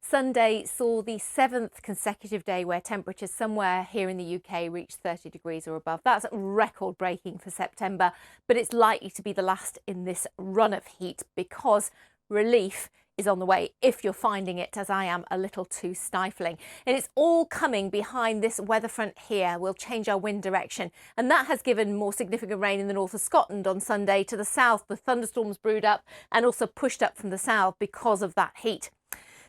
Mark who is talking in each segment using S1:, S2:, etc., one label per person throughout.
S1: Sunday saw the 7th consecutive day where temperatures somewhere here in the UK reached 30 degrees or above. That's record breaking for September, but it's likely to be the last in this run of heat because relief is on the way if you're finding it, as I am, a little too stifling. And it's all coming behind this weather front here. We'll change our wind direction, and that has given more significant rain in the north of Scotland on Sunday. To the south, the thunderstorms brewed up and also pushed up from the south because of that heat.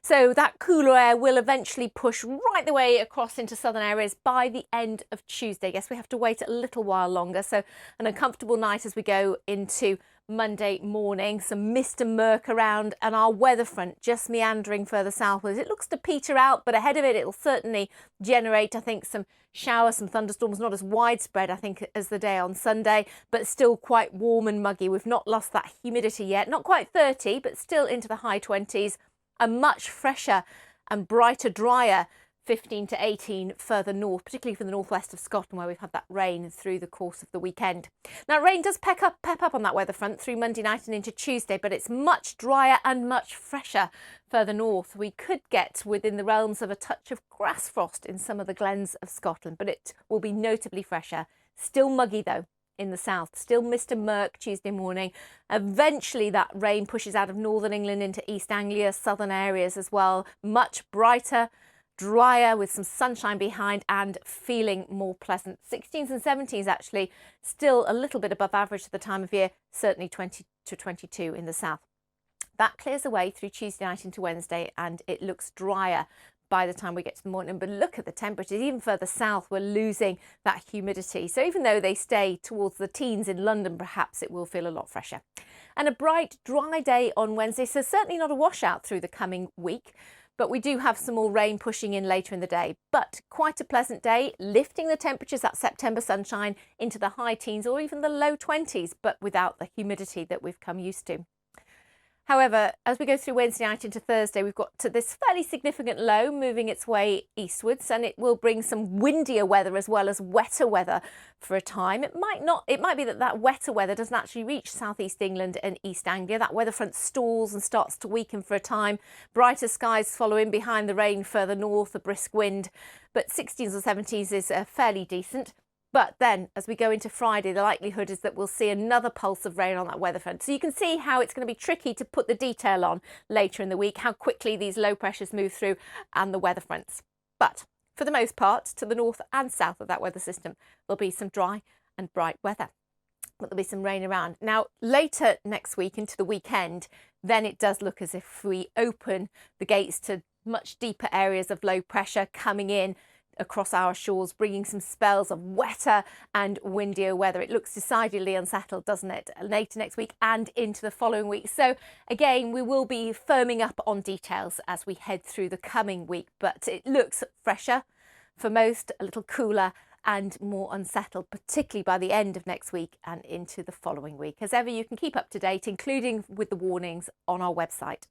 S1: So that cooler air will eventually push right the way across into southern areas by the end of Tuesday. I guess we have to wait a little while longer. So an uncomfortable night as we go into Monday morning. Some mist and murk around, and our weather front just meandering further southwards. It looks to peter out, but ahead of it, it'll certainly generate, I think, some showers, some thunderstorms, not as widespread, I think, as the day on Sunday, but still quite warm and muggy. We've not lost that humidity yet. Not quite 30, but still into the high 20s. A much fresher and brighter, drier 15 to 18 further north, particularly for the northwest of Scotland, where we've had that rain through the course of the weekend. Now, rain does pep up on that weather front through Monday night and into Tuesday, but it's much drier and much fresher further north. We could get within the realms of a touch of grass frost in some of the glens of Scotland, but it will be notably fresher. Still muggy, though, in the south. Still mist and murk Tuesday morning. Eventually that rain pushes out of northern England into East Anglia, southern areas as well. Much brighter, drier, with some sunshine behind and feeling more pleasant. 16s and 17s actually still a little bit above average at the time of year, certainly 20 to 22 in the south. That clears away through Tuesday night into Wednesday, and it looks drier by the time we get to the morning. But look at the temperatures. Even further south, we're losing that humidity. So even though they stay towards the teens in London, perhaps it will feel a lot fresher. And a bright, dry day on Wednesday. So certainly not a washout through the coming week, but we do have some more rain pushing in later in the day. But quite a pleasant day, lifting the temperatures, that September sunshine, into the high teens or even the low 20s, but without the humidity that we've come used to. However, as we go through Wednesday night into Thursday, we've got to this fairly significant low moving its way eastwards, and it will bring some windier weather as well as wetter weather for a time. It might be that wetter weather doesn't actually reach southeast England and East Anglia. That weather front stalls and starts to weaken for a time. Brighter skies follow in behind the rain further north, a brisk wind, but 16s or 17s is fairly decent. But then, as we go into Friday, the likelihood is that we'll see another pulse of rain on that weather front. So you can see how it's going to be tricky to put the detail on later in the week, how quickly these low pressures move through and the weather fronts. But for the most part, to the north and south of that weather system, there'll be some dry and bright weather. But there'll be some rain around. Now, later next week into the weekend, then it does look as if we open the gates to much deeper areas of low pressure coming in across our shores, bringing some spells of wetter and windier weather. It looks decidedly unsettled, doesn't it, later next week and into the following week. So again, we will be firming up on details as we head through the coming week, but it looks fresher for most, a little cooler and more unsettled, particularly by the end of next week and into the following week. As ever, you can keep up to date, including with the warnings on our website.